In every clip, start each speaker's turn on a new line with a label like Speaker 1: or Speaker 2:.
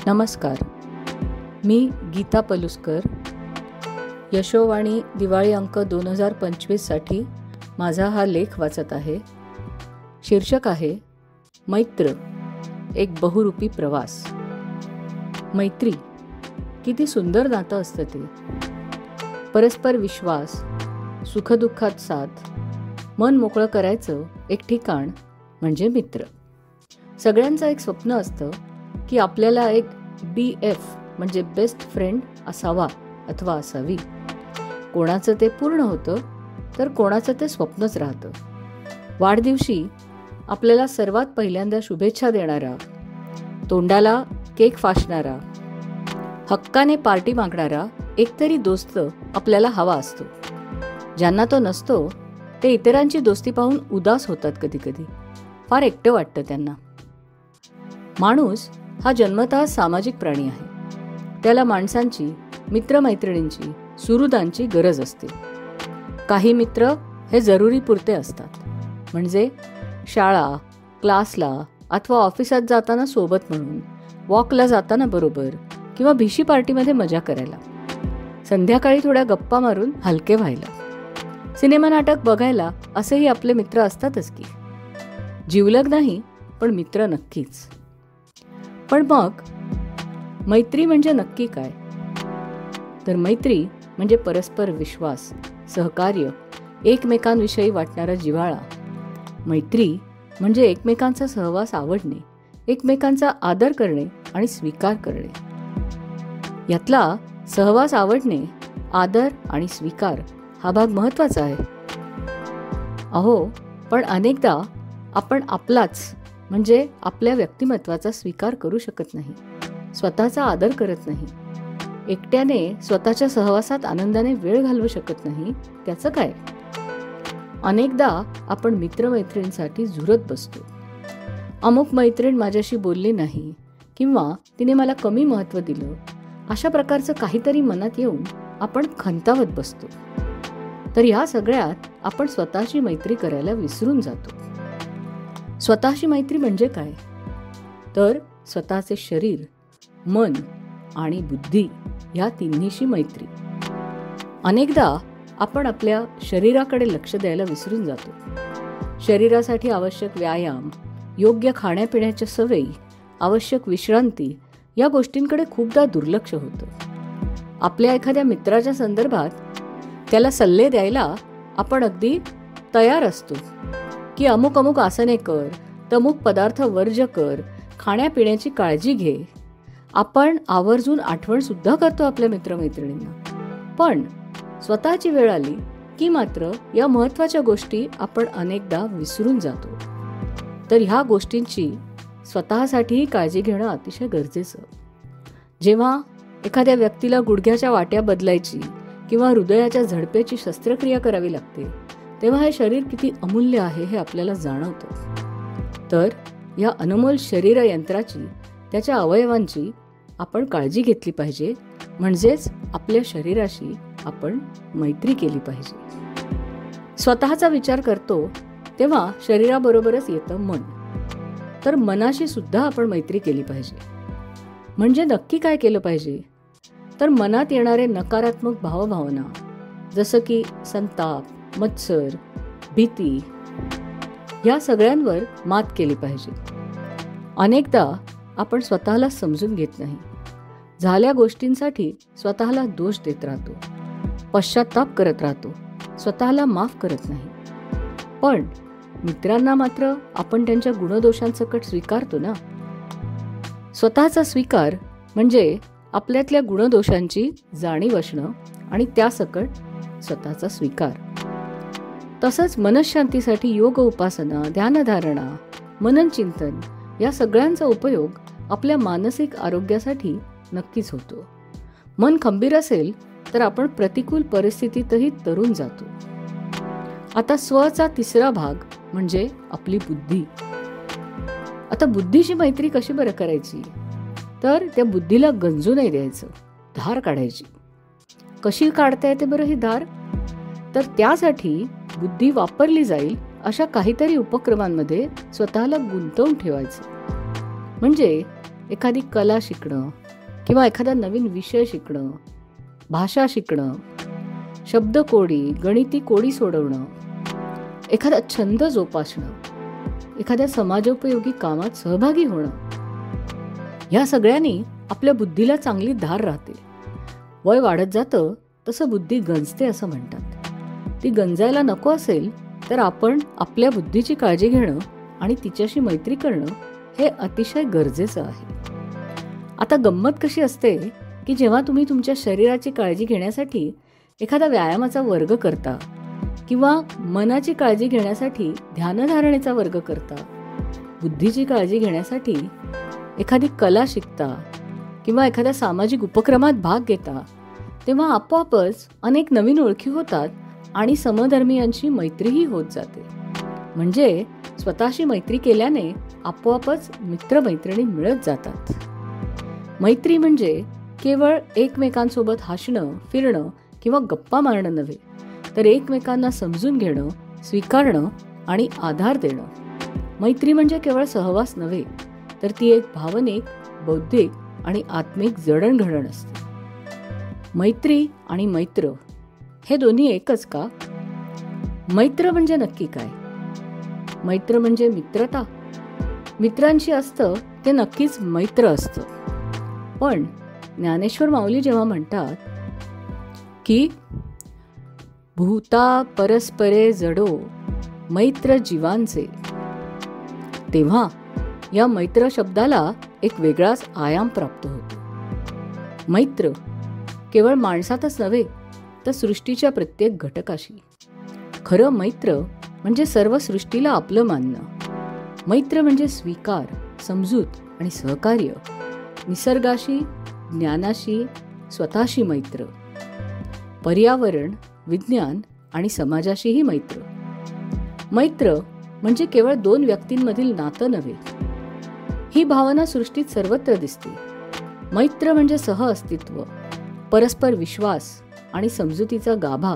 Speaker 1: नमस्कार. मी गीता पलुस्कर. यशोवाणी दिवाळी अंक 2025साठी माझा हा लेख वाचत आहे. शीर्षक आहे मैत्र, एक बहुरूपी प्रवास. मैत्री किती सुंदर नातं असतं ते. परस्पर विश्वास, सुखदुःखात साथ, मन मोकळं करायचं एक ठिकाण म्हणजे मित्र. सगळ्यांचं एक स्वप्न असतं की आपल्याला एक BF म्हणजे बेस्ट फ्रेंड असावा अथवा असावी. कोणाचं ते पूर्ण होतं तर कोणाचं ते स्वप्नच राहतं. वाढदिवशी आपल्याला सर्वात पहिल्यांदा शुभेच्छा देणारा, तोंडाला केक फासणारा, हक्काने पार्टी मागणारा एकतरी दोस्त आपल्याला हवा असतो. ज्यांना तो नसतो ते इतरांची दोस्ती पाहून उदास होतात. कधीकधी फार एकटं वाटतं त्यांना. माणूस हा जन्मतः सामाजिक प्राणी आहे. त्याला माणसांची, मित्रमैत्रिणींची, सुहृदांची गरज असते. काही मित्र हे जरुरीपुरते असतात, म्हणजे शाळा, क्लासला अथवा ऑफिसात जाताना सोबत म्हणून, वॉकला जाताना बरोबर किंवा भिशी पार्टीमध्ये मजा करायला, संध्याकाळी थोड्या गप्पा मारून हलके व्हायला, सिनेमा नाटक बघायला असेही आपले मित्र असतातच की. जिवलग नाही पण मित्र नक्कीच. पण मग मैत्री म्हणजे नक्की काय? तर मैत्री म्हणजे परस्पर विश्वास, सहकार्य, एकमेकांविषयी वाटणारा जिव्हाळा. मैत्री म्हणजे एकमेकांचा सहवास आवडणे, एकमेकांचा आदर करणे आणि स्वीकार करणे. यातला सहवास आवडणे, आदर आणि स्वीकार हा भाग महत्त्वाचा आहे. अहो, पण अनेकदा आपण आपलाच म्हणजे आपल्या व्यक्तिमत्वाचा स्वीकार करू शकत नाही, स्वतःचा आदर करत नाही, एकट्याने स्वतःच्या सहवासात आनंदाने वेळ घालवू शकत नाही. त्याचं काय? अनेकदा आपण मित्रमैत्रिणींसाठी झुरत बसतो. अमुक मैत्रीण माझ्याशी बोलली नाही किंवा तिने मला कमी महत्त्व दिलं, अशा प्रकारचं काहीतरी मनात येऊन आपण खंतावत बसतो. तर ह्या सगळ्यात आपण स्वतःची मैत्री करायला विसरून जातो. स्वतःची मैत्री म्हणजे काय? तर स्वतःचे शरीर, मन आणि बुद्धी या तिन्हीशी मैत्री. अनेकदा आपण आपल्या शरीराकडे लक्ष द्यायला विसरून जातो. शरीरासाठी आवश्यक व्यायाम, योग्य खाण्यापिण्याच्या सवयी, आवश्यक विश्रांती या गोष्टींकडे खूपदा दुर्लक्ष होतं. आपल्या एखाद्या मित्राच्या संदर्भात त्याला सल्ले द्यायला आपण अगदी तयार असतो की अमुक अमुक आसने कर, तमुक पदार्थ वर्ज्य कर, खाण्यापिण्याची काळजी घे. आपण आवर्जून आठवण सुद्धा करतो आपल्या मित्रमैत्रिणींना. पण स्वतःची वेळ आली की मात्र या महत्त्वाच्या गोष्टी आपण अनेकदा विसरून जातो. तर ह्या गोष्टींची स्वतःसाठीही काळजी घेणं अतिशय गरजेचं. जेव्हा एखाद्या व्यक्तीला गुडघ्याच्या वाट्या बदलायची किंवा हृदयाच्या झडपेची शस्त्रक्रिया करावी लागते, तेव्हा हे शरीर किती अमूल्य आहे हे आपल्याला जाणवतं. तर या अनमोल शरीर यंत्राची, त्याच्या अवयवांची आपण काळजी घेतली पाहिजे. म्हणजेच आपल्या शरीराशी आपण मैत्री केली पाहिजे. स्वतःचा विचार करतो तेव्हा शरीराबरोबरच येतं मन. तर मनाशी सुद्धा आपण मैत्री केली पाहिजे. म्हणजे नक्की काय केलं पाहिजे? तर मनात येणारे नकारात्मक भावभावना, जसं की संताप, मत्सर, भीती, या सगळ्यांवर मात केली पाहिजे. अनेकदा आपण स्वतःला समजून घेत नाही. झाल्या गोष्टींसाठी स्वतःला दोष देत राहतो, पश्चाताप करत राहतो, स्वतःला माफ करत नाही. पण मित्रांना मात्र आपण त्यांच्या गुणदोषांसकट स्वीकारतो ना. स्वतःचा स्वीकार म्हणजे आपल्यातल्या गुणदोषांची जाणीव असणं आणि त्यासकट स्वतःचा स्वीकार. तसंच मनःशांतीसाठी योग उपासना, ध्यानधारणा, मननचिंतन या सगळ्यांचा उपयोग आपल्या मानसिक आरोग्यासाठी नक्कीच होतो. मन खंबीर असेल तर आपण प्रतिकूल परिस्थितीतही तरून जातो. आता स्वचा तिसरा भाग म्हणजे आपली बुद्धी. आता बुद्धीची मैत्री कशी बरं करायची? तर त्या बुद्धीला गंजू नाही द्यायचं, धार काढायची. कशी काढता येते बरं ही धार? तर त्यासाठी बुद्धी वापरली जाईल अशा काहीतरी उपक्रमांमध्ये स्वतःला गुंतवून ठेवायचं. म्हणजे एखादी कला शिकणं किंवा एखादा नवीन विषय शिकणं, भाषा शिकणं, शब्दकोडी, गणिती कोडी सोडवणं, एखादा छंद जोपासणं, एखाद्या समाजोपयोगी कामात सहभागी होणं, ह्या सगळ्यांनी आपल्या बुद्धीला चांगली धार राहते. वय वाढत जातं तसं बुद्धी गंजते असं म्हणतात. ती गंजायला नको असेल तर आपण आपल्या बुद्धीची काळजी घेणं आणि तिच्याशी मैत्री करणं हे अतिशय गरजेचं आहे. आता गंमत कशी असते की जेव्हा तुम्ही तुमच्या शरीराची काळजी घेण्यासाठी एखादा व्यायामाचा वर्ग करता किंवा मनाची काळजी घेण्यासाठी ध्यानधारणेचा वर्ग करता, बुद्धीची काळजी घेण्यासाठी एखादी कला शिकता किंवा एखाद्या सामाजिक उपक्रमात भाग घेता, तेव्हा आपोआपच अनेक नवीन ओळखी होतात आणि समधर्मीयांची मैत्रीही होत जाते. म्हणजे स्वतःशी मैत्री केल्याने आपोआपच मित्रमैत्रिणी मिळत जातात. मैत्री म्हणजे केवळ एकमेकांसोबत हसणं, फिरणं किंवा गप्पा मारणं नव्हे, तर एकमेकांना समजून घेणं, स्वीकारणं आणि आधार देणं. मैत्री म्हणजे केवळ सहवास नव्हे, तर ती एक भावनिक, बौद्धिक आणि आत्मिक जडणघडण असते. मैत्री आणि मैत्र हे दोन्ही एकच का? मैत्र म्हणजे नक्की काय? मैत्र म्हणजे मित्रता. मित्रांशी असतं ते नक्कीच मैत्र असतं. पण ज्ञानेश्वर माऊली जेव्हा म्हणतात की भूता परस्परे जडो मैत्र जीवांचे, तेव्हा या मैत्र शब्दाला एक वेगळाच आयाम प्राप्त होतो. मैत्र केवळ माणसातच नव्हे तर सृष्टीच्या प्रत्येक घटकाशी. खरं मैत्र म्हणजे सर्व सृष्टीला आपलं मानणं. मैत्र म्हणजे स्वीकार, समजूत आणि सहकार्य. निसर्गाशी, ज्ञानाशी, स्वतःशी मैत्र. पर्यावरण, विज्ञान आणि समाजाशीही मैत्र. मैत्र म्हणजे केवळ दोन व्यक्तींमधील नातं नव्हे. ही भावना सृष्टीत सर्वत्र दिसते. मैत्र म्हणजे सहअस्तित्व, परस्पर विश्वास आणि समजुतीचा गाभा.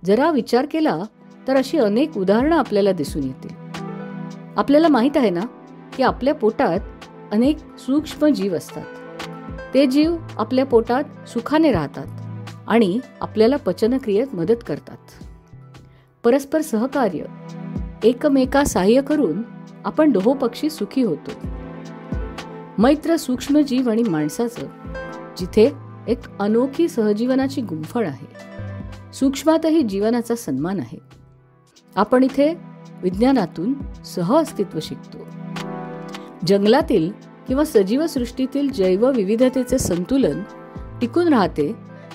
Speaker 1: जरा विचार केला तर अशी अनेक उदाहरणं आपल्याला दिसून येतील. आपल्याला माहित आहे ना की आपल्या पोटात अनेक सूक्ष्म जीव असतात. ते जीव आपल्या पोटात सुखाने राहतात आणि आपल्याला पचनक्रियेत मदत करतात. परस्पर सहकार्य, एकमेका सहाय्य करून आपण दोहोपक्षी सुखी होतो. मैत्र सूक्ष्म जीव आणि माणसाचं, जिथे एक अनोखी सहजीवनाची गुंफण आहे. सूक्ष्मातही जीवनाचा सन्मान आहे. आपण इथे विज्ञानातून सहअस्तित्व शिकतो. जंगलातील किंवा सजीव सृष्टीतील जैवविविधतेचे संतुलन टिकून राहते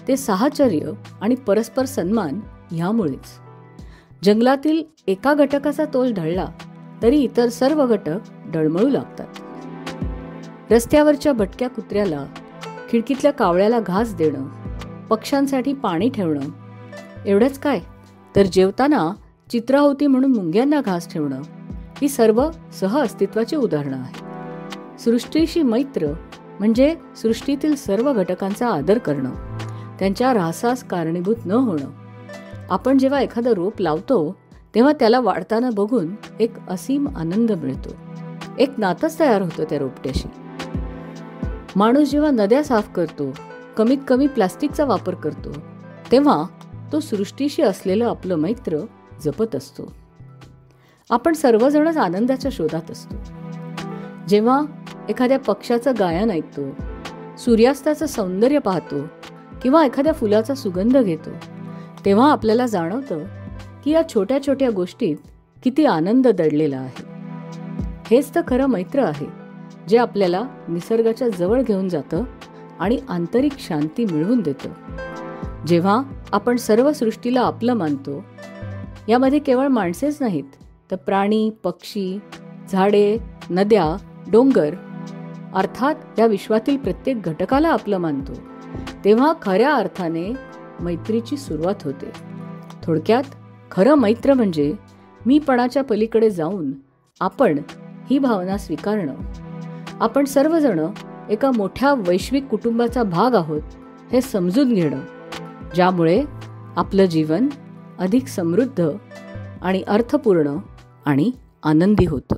Speaker 1: ते साहचर्य आणि परस्पर सन्मान ह्यामुळेच. जंगलातील एका घटकाचा तोल ढळला तरी इतर सर्व घटक डळमळू लागतात. रस्त्यावरच्या भटक्या कुत्र्याला, खिडकीतल्या कावळ्याला घास देणं, पक्ष्यांसाठी पाणी ठेवणं, एवढंच काय तर जेवताना चित्राहोती म्हणून मुंग्यांना घास ठेवणं, ही सर्व सहअस्तित्वाची उदाहरणं आहेत. सृष्टीशी मैत्र म्हणजे सृष्टीतील सर्व घटकांचा आदर करणं, त्यांच्या ऱ्हासास कारणीभूत न होणं. आपण जेव्हा एखादं रोप लावतो तेव्हा त्याला वाढताना बघून एक असीम आनंद मिळतो. एक नातंच तयार होतं त्या रोपट्याशी. माणूस जेव्हा नद्या साफ करतो, कमीत कमी प्लास्टिकचा वापर करतो, तेव्हा तो सृष्टीशी असलेलं आपलं मैत्र जपत असतो. आपण सर्वजणच आनंदाच्या शोधात असतो. जेव्हा एखाद्या पक्ष्याचं गायन ऐकतो, सूर्यास्ताचं सौंदर्य पाहतो किंवा एखाद्या फुलाचा सुगंध घेतो, तेव्हा आपल्याला जाणवतं की या छोट्या छोट्या गोष्टीत किती आनंद दडलेला आहे. हेच तर खरं मैत्र आहे, जे आपल्याला निसर्गाच्या जवळ घेऊन जातं आणि आंतरिक शांती मिळवून देतं. जेव्हा आपण सर्व सृष्टीला आपलं मानतो, यामध्ये केवळ माणसेच नाहीत तर प्राणी, पक्षी, झाडे, नद्या, डोंगर, अर्थात या विश्वातील प्रत्येक घटकाला आपलं मानतो, तेव्हा खऱ्या अर्थाने मैत्रीची सुरुवात होते. थोडक्यात खरं मैत्र म्हणजे मीपणाच्या पलीकडे जाऊन आपण ही भावना स्वीकारणं. आपण सर्वजण एका मोठ्या वैश्विक कुटुंबाचा भाग आहोत हे समजून घेणं, ज्यामुळे आपलं जीवन अधिक समृद्ध आणि अर्थपूर्ण आणि आनंदी होतं.